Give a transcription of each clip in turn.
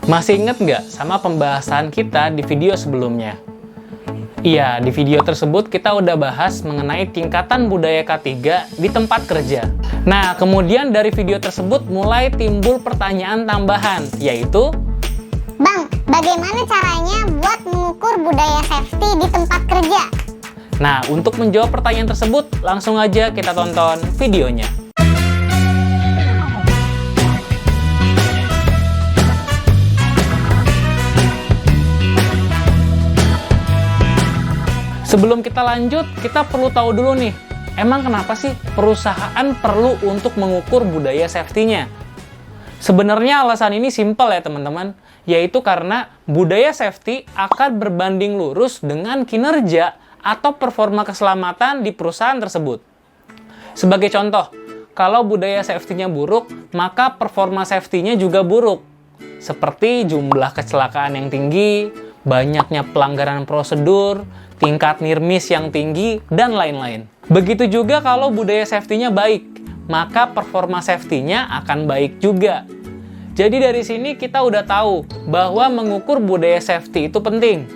Masih inget nggak sama pembahasan kita di video sebelumnya? Iya, di video tersebut kita udah bahas mengenai tingkatan budaya K3 di tempat kerja. Nah, kemudian dari video tersebut mulai timbul pertanyaan tambahan, yaitu Bang, bagaimana caranya buat mengukur budaya safety di tempat kerja? Nah, untuk menjawab pertanyaan tersebut, langsung aja kita tonton videonya. Sebelum kita lanjut, kita perlu tahu dulu nih, emang kenapa sih perusahaan perlu untuk mengukur budaya safety-nya? Sebenarnya alasan ini simpel ya teman-teman, yaitu karena budaya safety akan berbanding lurus dengan kinerja atau performa keselamatan di perusahaan tersebut. Sebagai contoh, kalau budaya safety-nya buruk, maka performa safety-nya juga buruk. Seperti jumlah kecelakaan yang tinggi, banyaknya pelanggaran prosedur, tingkat nirmis yang tinggi, dan lain-lain. Begitu juga kalau budaya safety-nya baik, maka performa safety-nya akan baik juga. Jadi dari sini kita udah tahu bahwa mengukur budaya safety itu penting,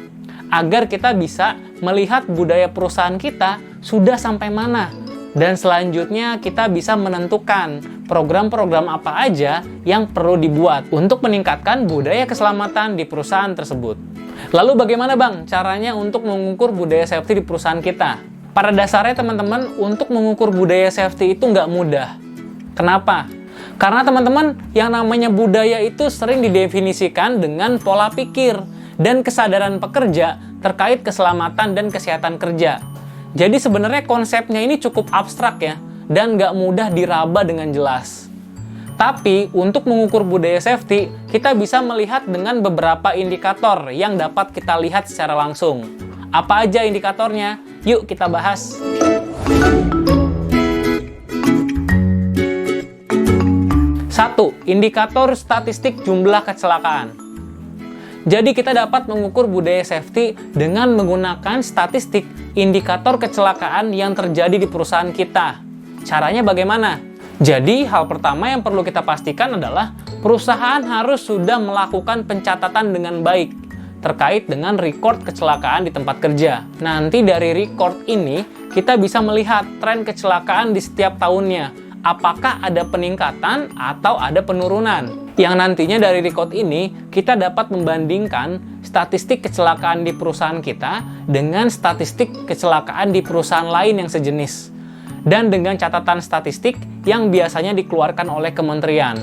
agar kita bisa melihat budaya perusahaan kita sudah sampai mana, dan selanjutnya kita bisa menentukan program-program apa aja yang perlu dibuat untuk meningkatkan budaya keselamatan di perusahaan tersebut. Lalu bagaimana Bang caranya untuk mengukur budaya safety di perusahaan kita? Pada dasarnya teman-teman, untuk mengukur budaya safety itu nggak mudah. Kenapa? Karena teman-teman, yang namanya budaya itu sering didefinisikan dengan pola pikir dan kesadaran pekerja terkait keselamatan dan kesehatan kerja. Jadi sebenarnya konsepnya ini cukup abstrak ya, dan nggak mudah diraba dengan jelas. Tapi, untuk mengukur budaya safety, kita bisa melihat dengan beberapa indikator yang dapat kita lihat secara langsung. Apa aja indikatornya? Yuk kita bahas. Satu, indikator statistik jumlah kecelakaan. Jadi kita dapat mengukur budaya safety dengan menggunakan statistik indikator kecelakaan yang terjadi di perusahaan kita. Caranya bagaimana? Jadi, hal pertama yang perlu kita pastikan adalah perusahaan harus sudah melakukan pencatatan dengan baik terkait dengan record kecelakaan di tempat kerja. Nanti dari record ini, kita bisa melihat tren kecelakaan di setiap tahunnya. Apakah ada peningkatan atau ada penurunan? Yang nantinya dari record ini, kita dapat membandingkan statistik kecelakaan di perusahaan kita dengan statistik kecelakaan di perusahaan lain yang sejenis, dan dengan catatan statistik yang biasanya dikeluarkan oleh kementerian.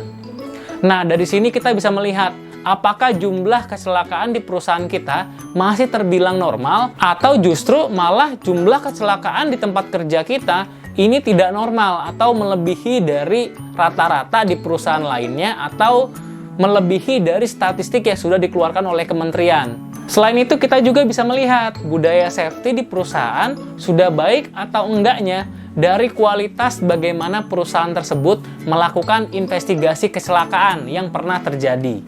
Nah, dari sini kita bisa melihat apakah jumlah kecelakaan di perusahaan kita masih terbilang normal atau justru malah jumlah kecelakaan di tempat kerja kita ini tidak normal atau melebihi dari rata-rata di perusahaan lainnya atau melebihi dari statistik yang sudah dikeluarkan oleh kementerian. Selain itu, kita juga bisa melihat budaya safety di perusahaan sudah baik atau enggaknya dari kualitas bagaimana perusahaan tersebut melakukan investigasi kecelakaan yang pernah terjadi.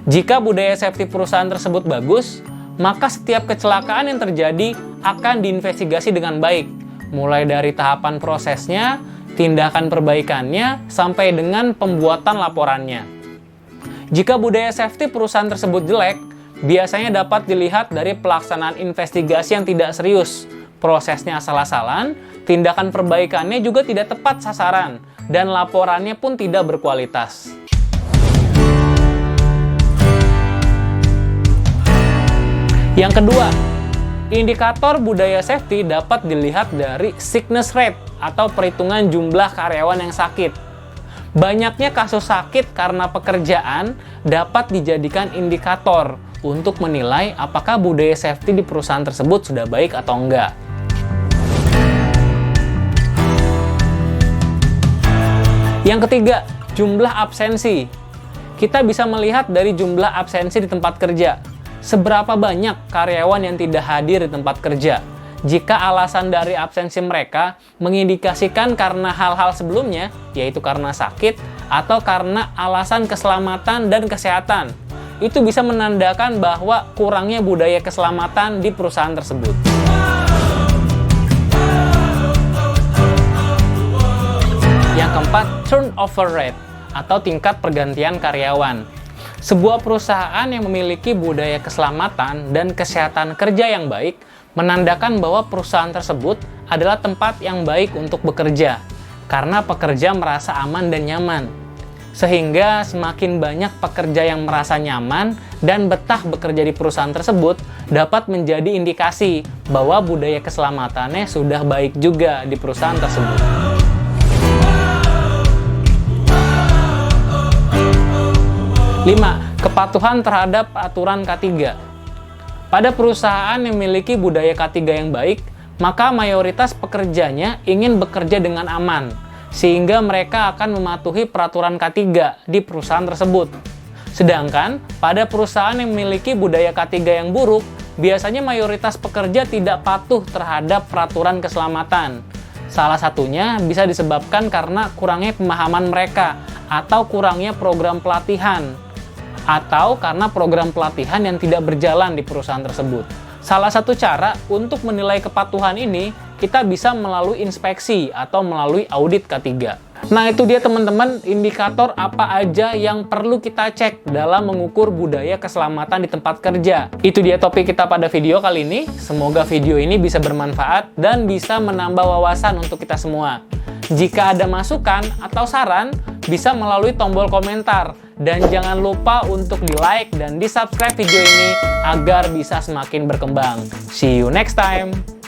Jika budaya safety perusahaan tersebut bagus, maka setiap kecelakaan yang terjadi akan diinvestigasi dengan baik, mulai dari tahapan prosesnya, tindakan perbaikannya, sampai dengan pembuatan laporannya. Jika budaya safety perusahaan tersebut jelek, biasanya dapat dilihat dari pelaksanaan investigasi yang tidak serius, prosesnya asal-asalan, tindakan perbaikannya juga tidak tepat sasaran, dan laporannya pun tidak berkualitas. Yang kedua, indikator budaya safety dapat dilihat dari sickness rate atau perhitungan jumlah karyawan yang sakit. Banyaknya kasus sakit karena pekerjaan dapat dijadikan indikator untuk menilai apakah budaya safety di perusahaan tersebut sudah baik atau enggak. Yang ketiga, jumlah absensi. Kita bisa melihat dari jumlah absensi di tempat kerja. Seberapa banyak karyawan yang tidak hadir di tempat kerja? Jika alasan dari absensi mereka mengindikasikan karena hal-hal sebelumnya, yaitu karena sakit atau karena alasan keselamatan dan kesehatan, itu bisa menandakan bahwa kurangnya budaya keselamatan di perusahaan tersebut. Yang keempat, turnover rate atau tingkat pergantian karyawan. Sebuah perusahaan yang memiliki budaya keselamatan dan kesehatan kerja yang baik menandakan bahwa perusahaan tersebut adalah tempat yang baik untuk bekerja, karena pekerja merasa aman dan nyaman. Sehingga semakin banyak pekerja yang merasa nyaman dan betah bekerja di perusahaan tersebut dapat menjadi indikasi bahwa budaya keselamatannya sudah baik juga di perusahaan tersebut. 5. Kepatuhan terhadap aturan K3. Pada perusahaan yang memiliki budaya K3 yang baik, maka mayoritas pekerjanya ingin bekerja dengan aman, sehingga mereka akan mematuhi peraturan K3 di perusahaan tersebut. Sedangkan, pada perusahaan yang memiliki budaya K3 yang buruk, biasanya mayoritas pekerja tidak patuh terhadap peraturan keselamatan. Salah satunya bisa disebabkan karena kurangnya pemahaman mereka, atau kurangnya program pelatihan, atau karena program pelatihan yang tidak berjalan di perusahaan tersebut. Salah satu cara untuk menilai kepatuhan ini, kita bisa melalui inspeksi atau melalui audit K3. Nah, itu dia teman-teman, indikator apa aja yang perlu kita cek dalam mengukur budaya keselamatan di tempat kerja. Itu dia topik kita pada video kali ini. Semoga video ini bisa bermanfaat dan bisa menambah wawasan untuk kita semua. Jika ada masukan atau saran, bisa melalui tombol komentar. Dan jangan lupa untuk di-like dan di-subscribe video ini agar bisa semakin berkembang. See you next time!